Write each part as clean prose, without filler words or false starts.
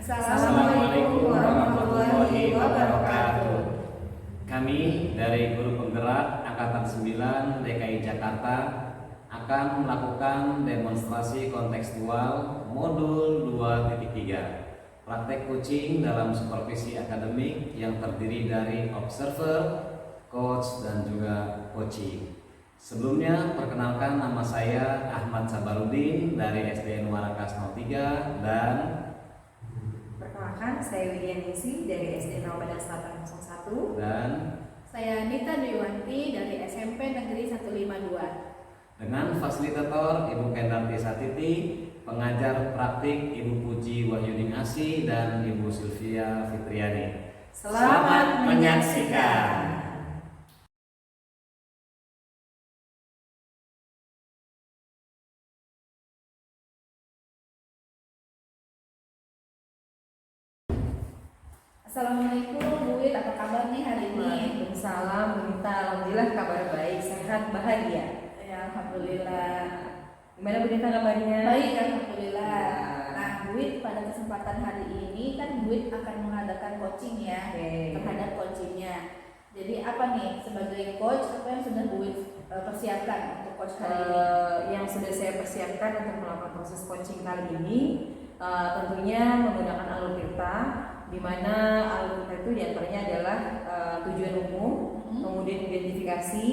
Assalamualaikum warahmatullahi wabarakatuh. Kami dari Guru Penggerak Angkatan 9 DKI Jakarta akan melakukan demonstrasi kontekstual modul 2.3 praktek coaching dalam supervisi akademik yang terdiri dari observer, coach, dan juga coaching. Sebelumnya, perkenalkan nama saya Ahmad Sabarudin dari SDN Warakas 03 dan perkenalkan saya Widianisi dari SD Nawabadan Selatan 01 dan saya Nita Dwiwanti dari SMP Negeri 152. Dengan fasilitator Ibu Kendarti Satiti, pengajar praktik Ibu Puji Wahyuni Asih dan Ibu Sylvia Fitriani. Selamat menyaksikan. Assalamualaikum Bu Wit, apa kabar nih hari ini? Waalaikumsalam, Bu Nita. Alhamdulillah kabar baik, sehat, bahagia. Ya, alhamdulillah. Gimana Bu Nita kabarnya? Baik, alhamdulillah. Nah, Bu Wit, pada kesempatan hari ini kan Bu Wit akan mengadakan coaching ya, terhadap coachingnya. Jadi apa nih sebagai coach, apa yang sudah Bu Wit persiapkan untuk coach hari ini? Yang sudah saya persiapkan untuk melakukan proses coaching kali ini tentunya menggunakan alur tirta, di mana alur tirta itu diantaranya adalah tujuan umum, kemudian identifikasi,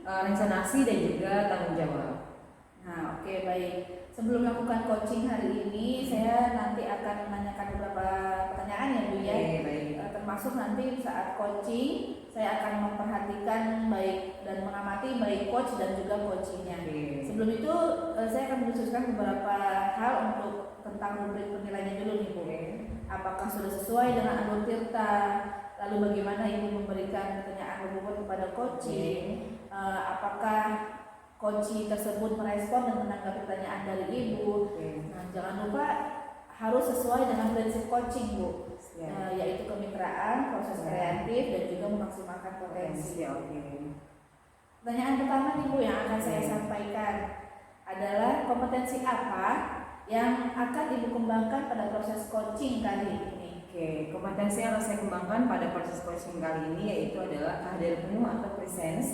rencana aksi, dan juga tanggung jawab. Nah, oke, baik. Sebelum melakukan coaching hari ini, saya nanti akan menanyakan beberapa pertanyaan ya Bu ya. Baik. Termasuk nanti saat coaching, saya akan memperhatikan baik dan mengamati baik coach dan juga coachingnya. Sebelum itu, saya akan mendiskusikan beberapa hal untuk tentang rubrik penilaiannya dulu nih Bu. Apakah sudah sesuai dengan alur tirta? Lalu bagaimana Ibu memberikan pertanyaan berbobot kepada coaching? Apakah coaching tersebut merespon dan menanggapi pertanyaan dari Ibu? Nah, jangan lupa harus sesuai dengan prinsip coaching Bu, yaitu kemitraan, proses kreatif, dan juga memaksimalkan potensi. Pertanyaan pertama nih Bu yang akan saya sampaikan adalah kompetensi apa yang akan Ibu kembangkan pada proses coaching kali ini? Kompetensi yang akan saya kembangkan pada proses coaching kali ini yaitu adalah kehadiran penuh atau presence,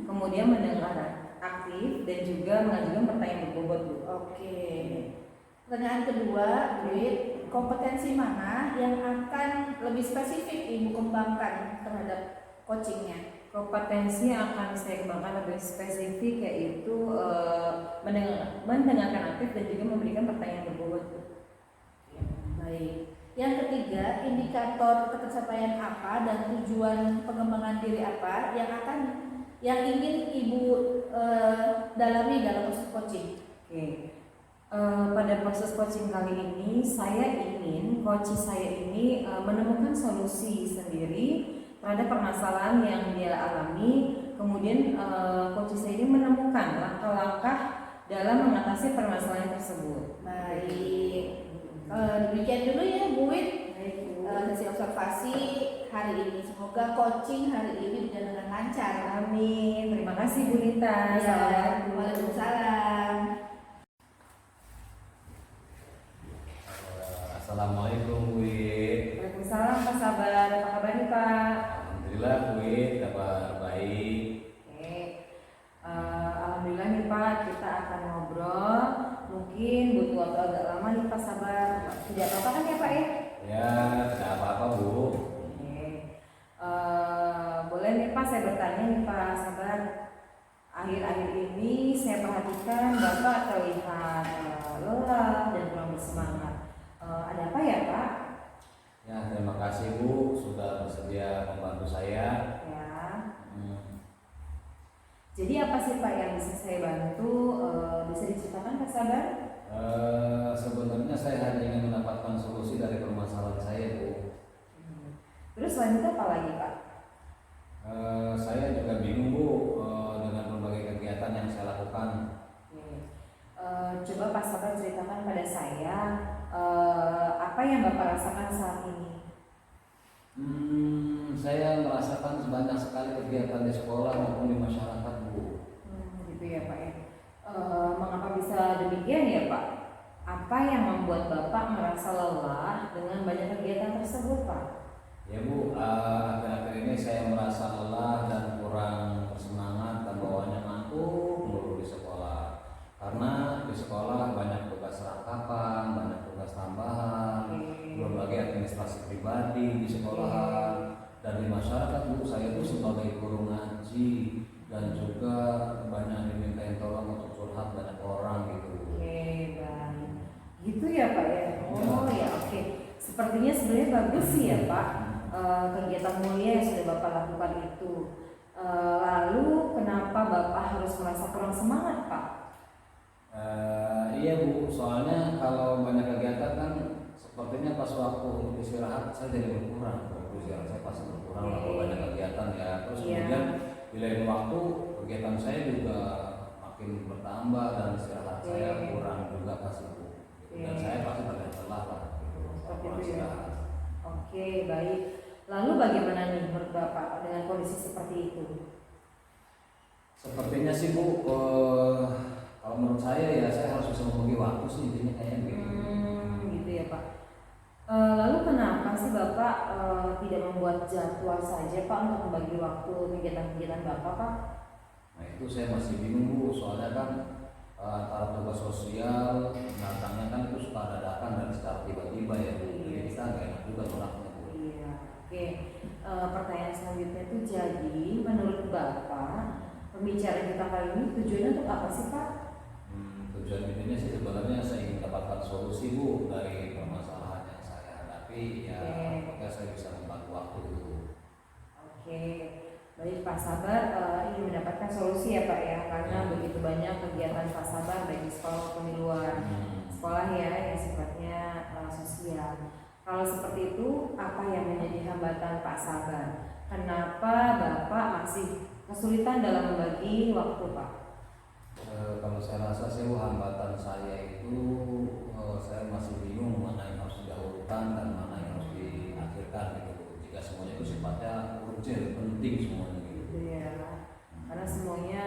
kemudian mendengar aktif, dan juga mengajukan pertanyaan berbobot Bu. Pertanyaan kedua, Bu, kompetensi mana yang akan lebih spesifik Ibu kembangkan terhadap coachingnya? Kompetensi yang akan saya kembangkan lebih spesifik yaitu mendengarkan aktif dan juga memberikan pertanyaan berbobot. Baik. Yang ketiga, indikator ketercapaian apa dan tujuan pengembangan diri apa yang ingin Ibu dalami dalam proses coaching? Pada proses coaching kali ini saya ingin coach saya ini menemukan solusi sendiri terhadap permasalahan yang dia alami, kemudian coach saya ini menemukan langkah-langkah dalam mengatasi permasalahan tersebut. Baik. Demikian dulu ya Bu Wit, sesi observasi hari ini. Semoga coaching hari ini berjalan dengan lancar. Amin. Terima kasih Bu Nita. Waalaikumsalam. Assalamualaikum Bu Wit. Waalaikumsalam Pak Sabar. Apa kabar nih Pak? Alhamdulillah Bu Wit, kabar baik. Alhamdulillah nih Pak, kita akan ngobrol. Mungkin butuh waktu agak lama nih Pak Sabar. Tidak apa-apa kan ya Pak ya? Ya, tidak apa-apa Bu. Boleh nih Pak, saya bertanya nih Pak Sabar. Akhir-akhir ini saya perhatikan Bapak terlihat lelah dan kurang bersemangat. Ada apa ya Pak? Ya, terima kasih Bu sudah bersedia membantu saya. Jadi apa sih Pak yang bisa saya bantu? Bisa diceritakan Pak Sabar? Sebenarnya saya hanya ingin mendapatkan solusi dari permasalahan saya Bu. Terus selain itu apa lagi Pak? Saya juga bingung Bu dengan berbagai kegiatan yang saya lakukan. Coba Pak Sabar ceritakan pada saya apa yang Bapak rasakan saat ini. Saya merasakan banyak sekali kegiatan di sekolah maupun di masyarakat Bu. Gitu ya Pak ya. Mengapa bisa demikian ya Pak? apa yang membuat Bapak merasa lelah dengan banyak kegiatan tersebut, Pak? Ya Bu, akhir-akhir ini saya merasa lelah dan kurang bersemangat dan bawaannya ngantuk mulu di sekolah. Karena di sekolah banyak tugas rangkapan, banyak tugas tambahan, belum lagi administrasi pribadi di sekolahan. Dan di masyarakat Bu, saya tuh sebagai guru ngaji dan juga banyak dimintain tolong untuk curhat banyak orang gitu. Oke, baik. Gitu ya Pak ya? Oh ya, oke. Sepertinya sebenarnya bagus sih ya Pak, kegiatan mulia yang sudah Bapak lakukan itu. Lalu kenapa Bapak harus merasa kurang semangat Pak? Iya Bu, soalnya kalau banyak kegiatan kan sepertinya pas waktu untuk istirahat saya jadi berkurang. Waktu istirahat saya pasti berkurang lah kalau banyak kegiatan ya. Terus kemudian di lain waktu kegiatan saya juga makin bertambah dan istirahat saya kurang juga pasti Bu. Dan saya pasti banyak lelah lah gitu. Seperti itu ya. Istirahat. Oke, baik. Lalu bagaimana nih menurut Bapak dengan kondisi seperti itu? Sepertinya sih Bu, kalau menurut saya ya saya harus bisa membagi waktu sih intinya kayaknya gitu. Gitu ya Pak. Lalu kenapa sih Bapak tidak membuat jadwal saja Pak untuk membagi waktu kegiatan-kegiatan Bapak Pak? Nah itu saya masih bingung Bu, soalnya kan antara tugas sosial datangnya kan itu suka dadakan dan secara tiba-tiba ya Bu. Jadi kita nggak enak juga tolaknya Bu. Iya, oke. Pertanyaan selanjutnya itu jadi menurut Bapak pembicaraan kita kali ini tujuannya untuk apa sih Pak? Tujuan intinya sih sebenarnya saya ingin dapatkan solusi Bu dari permasalahan yang saya hadapi ya, apakah saya bisa membantu waktu itu. Oke, baik Pak Sabar ingin mendapatkan solusi ya Pak ya, karena begitu banyak kegiatan Pak Sabar baik di sekolah maupun di luar sekolah ya yang sifatnya sosial. Kalau seperti itu, apa yang menjadi hambatan Pak Sabar? Kenapa Bapak masih kesulitan dalam membagi waktu Pak? Kalau saya rasa sih hambatan saya itu saya masih bingung mana yang harus didahulukan dan mana yang harus diakhirkan gitu. Jika semuanya itu sifatnya urgent, penting semuanya gitu. Gitu ya, karena semuanya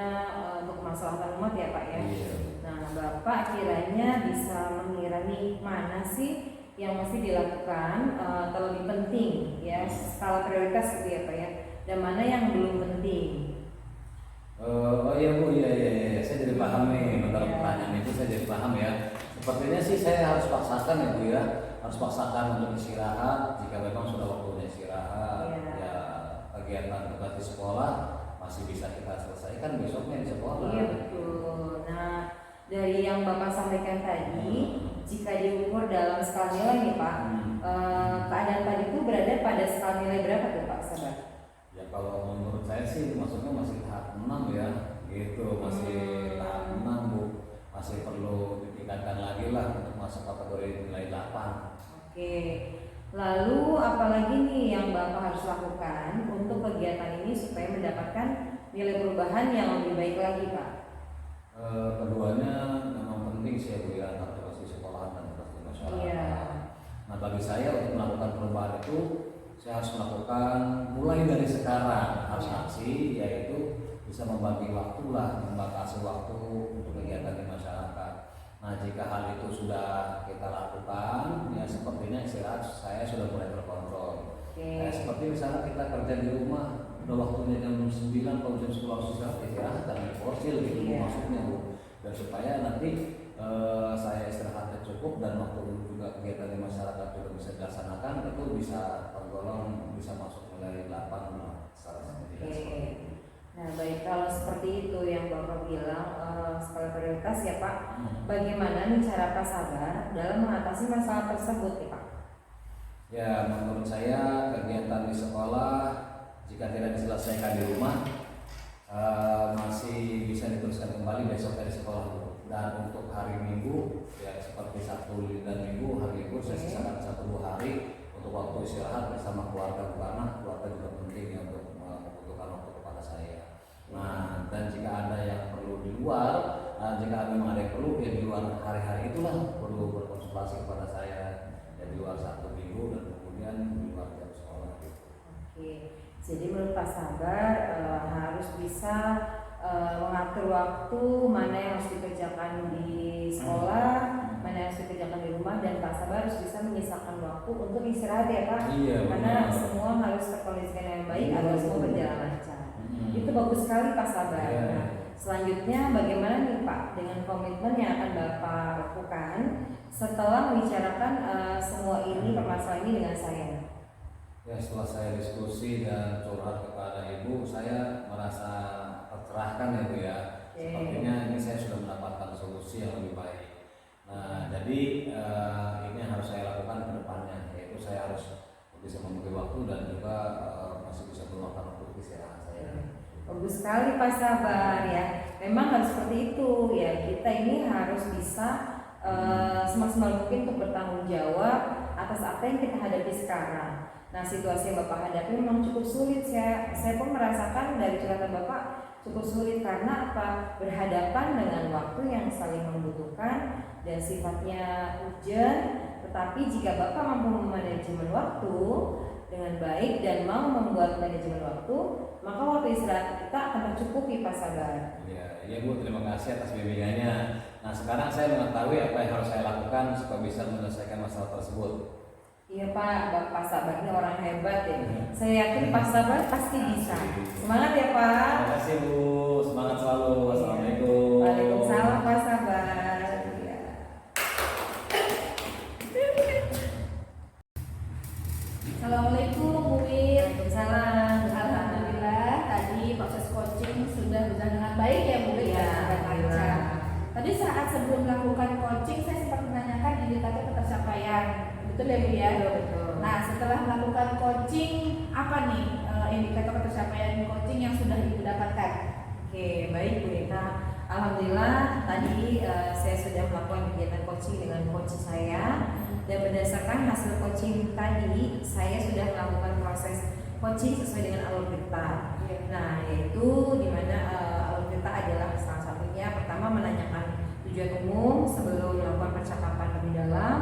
untuk kemaslahatan umat ya Pak ya. Iya. Nah Bapak kiranya bisa mengira nih mana sih yang mesti dilakukan terlebih penting ya, skala prioritas gitu ya Pak ya, dan mana yang belum penting. Oh iya Bu, iya, saya jadi paham nih, bentar pertanyaan itu saya jadi paham ya. Sepertinya sih saya harus paksakan ya Bu ya, harus paksakan untuk istirahat jika memang sudah waktunya istirahat. Ya kegiatan tugas di sekolah masih bisa kita selesaikan besoknya di sekolah. Iya betul. Nah dari yang Bapak sampaikan tadi, jika diukur dalam skala nilai nih Pak, keadaan tadi itu berada pada skala nilai berapa tuh Pak Sabar? Ya kalau menurut saya sih maksudnya masih tahap 6 ya, gitu, masih tahap 6 Bu, masih perlu ditingkatkan lagi lah untuk masuk kategori nilai 8. Oke, lalu apalagi nih yang Bapak harus lakukan untuk kegiatan ini supaya mendapatkan nilai perubahan yang lebih baik lagi Pak? Keduanya memang penting sih ya Bu ya, antara tugas di sekolah dan tugas di masyarakat. Iya. Nah bagi saya untuk melakukan perubahan itu saya harus melakukan mulai dari sekarang, harus aksi, yaitu bisa membagi waktu lah, membatasi waktu untuk kegiatan di masyarakat. Nah jika hal itu sudah kita lakukan, ya sepertinya istirahat saya sudah mulai terkontrol. Seperti misalnya kita kerja di rumah, udah waktunya jam 9 atau jam 10 harus istirahat dan diporsil gitu maksudnya Bu. Dan supaya nanti saya istirahatnya cukup dan waktu juga kegiatan di masyarakat juga bisa dilaksanakan, itu bisa tergolong bisa masuk nilai 8 lah secara seperti. Nah baik, kalau seperti itu yang Bapak bilang skala prioritas ya Pak, bagaimana nih cara Pak Sabar dalam mengatasi masalah tersebut ya Pak? Ya menurut saya kegiatan di sekolah jika tidak diselesaikan di rumah masih bisa diteruskan kembali besok dari sekolah. Dan untuk hari Minggu ya seperti Sabtu dan Minggu, hari Minggu saya sisakan 1-2 hari untuk waktu istirahat bersama keluarga, karena keluarga juga penting ya untuk membutuhkan waktu kepada saya. Nah dan jika ada yang perlu di luar, jika memang ada yang perlu ya di luar hari-hari itulah perlu berkonsultasi kepada saya ya di luar Sabtu Minggu dan kemudian di luar jam sekolah gitu. Oke, jadi menurut Pak Sabar harus bisa mengatur waktu mana yang harus dikerjakan di sekolah, mana yang harus dikerjakan rumah dan Pak Sabar harus bisa menyisakan waktu untuk istirahat ya Pak. Iya, Karena benar. semua harus terkondisikan yang baik agar semua berjalan lancar. Mm-mm. Itu bagus sekali Pak Sabar. Iya. Nah, selanjutnya bagaimana nih Pak dengan komitmen yang akan Bapak lakukan setelah membicarakan semua ini permasalahan ini dengan saya? Ya, setelah saya diskusi dan curhat kepada Ibu, saya merasa tercerahkan ya Bu ya. Oke. Sepertinya ini saya sudah mendapatkan solusi yang lebih baik. Nah, jadi ini yang harus saya lakukan ke depannya, yaitu saya harus bisa membagi waktu dan juga masih bisa meluangkan waktu istirahat saya. Bagus sekali Pak Sabar ya. Memang harus seperti itu ya. Kita ini harus bisa semaksimal mungkin untuk bertanggung jawab atas apa yang kita hadapi sekarang. Nah, situasi yang Bapak hadapi memang cukup sulit ya. Saya pun merasakan dari curhatan Bapak cukup sulit karena apa? Berhadapan dengan waktu yang saling membutuhkan dan sifatnya urgent. Tetapi jika Bapak mampu memanajemen waktu dengan baik dan mau membuat manajemen waktu, maka waktu istirahat kita akan tercukupi Pak Sabar. Ya Bu, terima kasih atas bimbingannya. Nah, sekarang saya mengetahui apa yang harus saya lakukan supaya bisa menyelesaikan masalah tersebut. Iya Pak, Bapak Sabar ini orang hebat ya. Saya yakin Pak Sabar pasti bisa. Semangat ya Pak. Terima kasih Bu, semangat selalu. Wassalamualaikum. Waalaikumsalam Pak Sabar. Ya. Assalamualaikum Bu Wit. Waalaikumsalam. Alhamdulillah tadi proses coaching sudah berjalan dengan baik ya Bu Wit, Ya, dan lancar. alhamdulillah. Tadi saat sebelum melakukan coaching saya sempat menanyakan indikator ketercapaian, betul ya Bu ya? Betul. Nah setelah melakukan coaching apa nih indikator ketercapaian coaching yang sudah Ibu dapatkan? Oke, baik Bu Rita. Alhamdulillah tadi saya sudah melakukan kegiatan coaching dengan coach saya dan berdasarkan hasil coaching tadi saya sudah melakukan proses coaching sesuai dengan alur Tirta. Nah, yaitu di mana alur Tirta adalah salah satunya pertama menanyakan tujuan umum sebelum melakukan percakapan lebih dalam,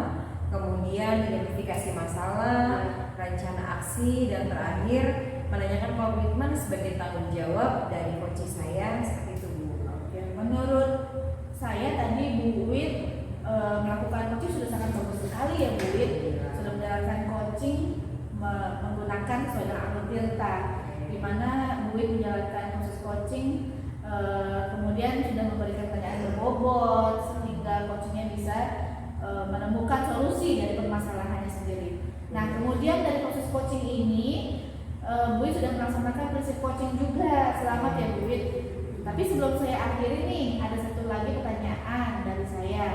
kemudian identifikasi masalah, rencana aksi, dan terakhir menanyakan komitmen sebagai tanggung jawab dari coach saya seperti itu Bu. Oke, menurut saya tadi Bu Wit melakukan coaching sudah sangat bagus sekali ya Bu Wit. Sudah menjalankan coaching menggunakan sesuai dengan alur Tirta, di mana Bu Wit menjalankan proses coaching kemudian sudah memberikan pertanyaan berbobot sehingga coachingnya bisa menemukan solusi dari permasalahannya sendiri. Nah kemudian dari proses coaching ini Bu Wit sudah melaksanakan prinsip coaching juga. Selamat ya Bu Wit. Tapi sebelum saya akhiri nih ada satu lagi pertanyaan dari saya.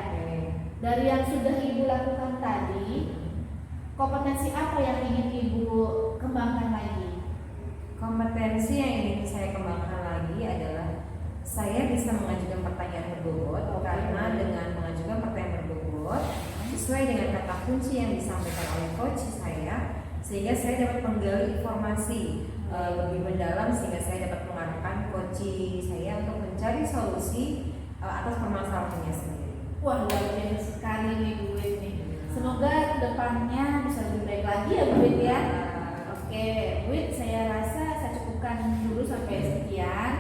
Dari yang sudah Ibu lakukan tadi, kompetensi apa yang ingin Ibu kembangkan lagi? Kompetensi yang ingin saya kembangkan lagi adalah saya bisa mengajukan pertanyaan berbobot karena dengan mengajukan pertanyaan berbobot sesuai dengan kata kunci yang disampaikan oleh coach saya, sehingga saya dapat menggali informasi lebih mendalam sehingga saya dapat mengarahkan coach saya untuk mencari solusi atas permasalahannya sendiri. Wah luar biasa sekali nih Bu Wit nih. Semoga kedepannya bisa lebih baik lagi ya Bu Wit ya. Oke Bu Wit, saya rasa saya cukupkan dulu sampai sekian.